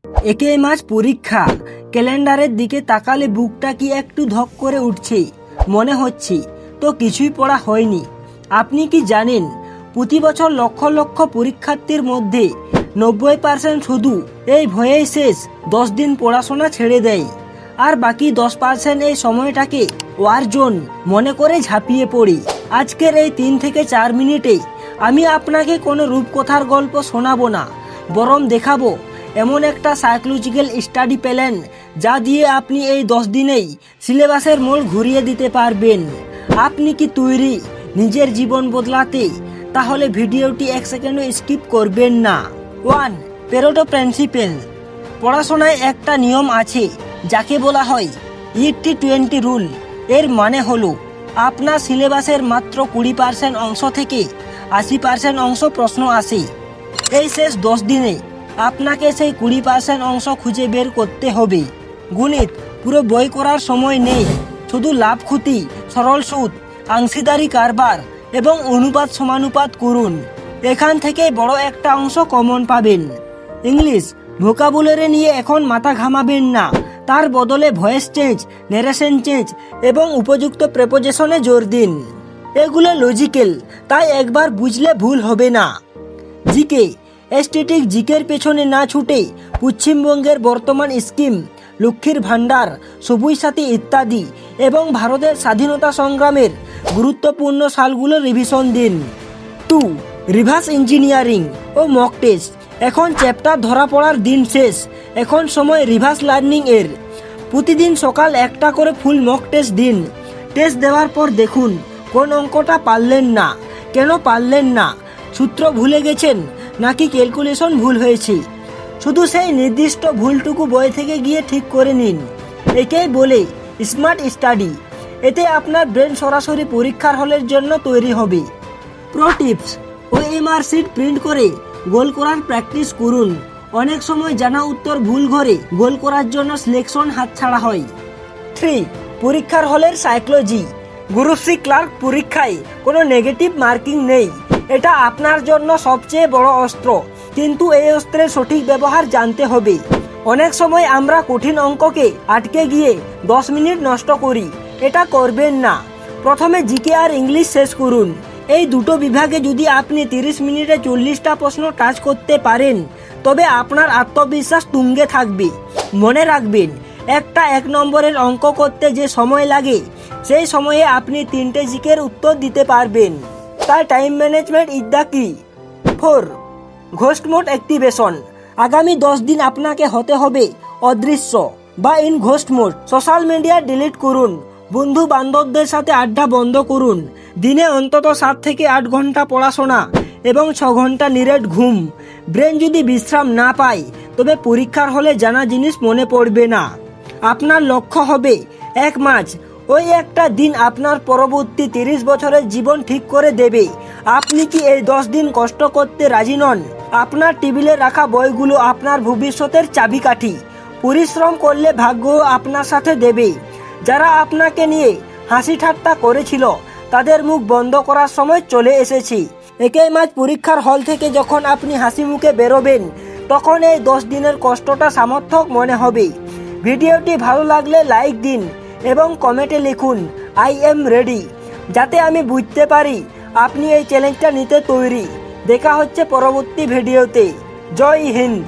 একেই মাস পরীক্ষা। ক্যালেন্ডারের দিকে তাকালে বুকটা কি একটু ধক করে উঠছে, মনে হচ্ছে তো কিছুই পড়া হয়নি। আপনি কি জানেন, প্রতি বছর লক্ষ লক্ষ পরীক্ষার্থীর মধ্যে 90% শুধু এই ভয়েই শেষ 10 দিন পড়াশোনা ছেড়ে দেয়, আর বাকি 10% এই সময়টাকে ওয়ার জোন মনে করে ঝাঁপিয়ে পড়ি। আজকের এই 3 থেকে 4 মিনিটে আমি আপনাকে কোনো রূপকথার গল্প শোনাবো না, বরং দেখাবো এমন একটা সাইকোলজিক্যাল স্টাডি প্ল্যান যা দিয়ে আপনি এই 10 দিনেই সিলেবাসের মোড় ঘুরিয়ে দিতে পারবেন। আপনি কি তৈরি নিজের জীবন বদলাতে? তাহলে ভিডিওটি 1 সেকেন্ডও স্কিপ করবেন না। 1. পেরেটো প্রিন্সিপাল। পড়াশোনায় একটা নিয়ম আছে যাকে বলা হয় 80-20 রুল। এর মানে হলো আপনার সিলেবাসের মাত্র 20% অংশ থেকে 80% অংশ প্রশ্ন আসে। এই শেষ 10 দিনে আপনাকে সেই 20% অংশ খুঁজে বের করতে হবে। গণিত পুরো বই করার সময় নেই, শুধু লাভ ক্ষতি, সরল সুদ, অংশীদারি কারবার এবং অনুপাত সমানুপাত করুন। এখান থেকে বড় একটা অংশ কমন পাবেন। ইংলিশ ভোকাবুলারি নিয়ে এখন মাথা ঘামাবেন না, তার বদলে ভয়েস চেঞ্জ, ন্যারেশন চেঞ্জ এবং উপযুক্ত প্রেপোজিশনে জোর দিন। এগুলো লজিক্যাল, তাই একবার বুঝলে ভুল হবে না। জিকে এস্থেটিক জিকের পেছনে না ছুটে পশ্চিমবঙ্গের বর্তমান স্কিম, লক্ষ্মীর ভাণ্ডার, সবুজ সাথী ইত্যাদি এবং ভারতের স্বাধীনতা সংগ্রামের গুরুত্বপূর্ণ সালগুলো রিভিশন দিন। 2. রিভার্স ইঞ্জিনিয়ারিং ও মক টেস্ট। এখন চ্যাপ্টার ধরা পড়ার দিন শেষ, এখন সময় রিভার্স লার্নিং এর। প্রতিদিন সকাল একটা করে ফুল মক টেস্ট দিন। টেস্ট দেওয়ার পর দেখুন কোন অঙ্কটা পারলেন না, কেন পারলেন না, সূত্র ভুলে গেছেন নাকি ক্যালকুলেশন ভুল হয়েছে। শুধু সেই নির্দিষ্ট ভুলটুকু বই থেকে গিয়ে ঠিক করে নিন। একেই বলে স্মার্ট স্টাডি। এতে আপনার ব্রেন সরাসরি পরীক্ষার হলের জন্য তৈরি হবে। Pro tips: OMR sheet print করে গোল করার প্র্যাকটিস করুন। অনেক সময় জানা উত্তর ভুল ঘরে গোল করার জন্য সিলেকশন হাতছাড়া হয়। 3. পরীক্ষার হলের সাইকোলজি। গ্রুপ সি ক্লার্ক পরীক্ষায় কোনো নেগেটিভ মার্কিং নেই। এটা আপনার জন্য সবচেয়ে বড় অস্ত্র, কিন্তু এই অস্ত্রের সঠিক ব্যবহার জানতে হবে। অনেক সময় আমরা কঠিন অঙ্ককে আটকে গিয়ে 10 মিনিট নষ্ট করি, এটা করবেন না। প্রথমে জিকে আর ইংলিশ শেষ করুন। এই দুটো বিভাগে যদি আপনি 30 মিনিটে 40টা প্রশ্ন টাচ করতে পারেন, তবে আপনার আত্মবিশ্বাস তুঙ্গে থাকবে। মনে রাখবেন, একটা 1 নম্বরের অঙ্ক করতে যে সময় লাগে, সেই সময়ে আপনি 3টে জিকের উত্তর দিতে পারবেন। তাই টাইম ম্যানেজমেন্ট ইজ দ্য কি। 4. Ghost mode activation. আগামী 10 দিন আপনাকে হতে হবে অদৃশ্য বা in ghost mode. Social media delete করুন, বন্ধু বান্ধবদের সাথে আড্ডা বন্ধ করুন। দিনে অন্তত 7 থেকে 8 ঘন্টা পড়াশোনা এবং 6 ঘন্টা নিরেট ঘুম। ব্রেন যদি বিশ্রাম না পায়, তবে পরীক্ষার হলে জানা জিনিস মনে পড়বে না। আপনার লক্ষ্য হবে 1 মাস। ওই একটা দিন আপনার পরবর্তী 30 বছরের জীবন ঠিক করে দেবে। আপনি কি এই 10 দিন কষ্ট করতে রাজি নন? আপনার টেবিলে রাখা বইগুলো আপনার ভবিষ্যতের চাবিকাঠি। পরিশ্রম করলে ভাগ্য আপনার সাথে দেবে। যারা আপনাকে নিয়ে হাসি ঠাট্টা করেছিল, তাদের মুখ বন্ধ করার সময় চলে এসেছে। একই মাস পরীক্ষার হল থেকে যখন আপনি হাসি মুখে বেরোবেন, তখন এই 10 দিনের কষ্টটা সামর্থক মনে হবে। ভিডিওটি ভালো লাগলে লাইক দিন এবং কমেন্টে লিখুন আই এম রেডি, যাতে আমি বুঝতে পারি আপনি এই চ্যালেঞ্জটা নিতে তৈরি। দেখা হচ্ছে পরবর্তী ভিডিওতে। জয় হিন্দ।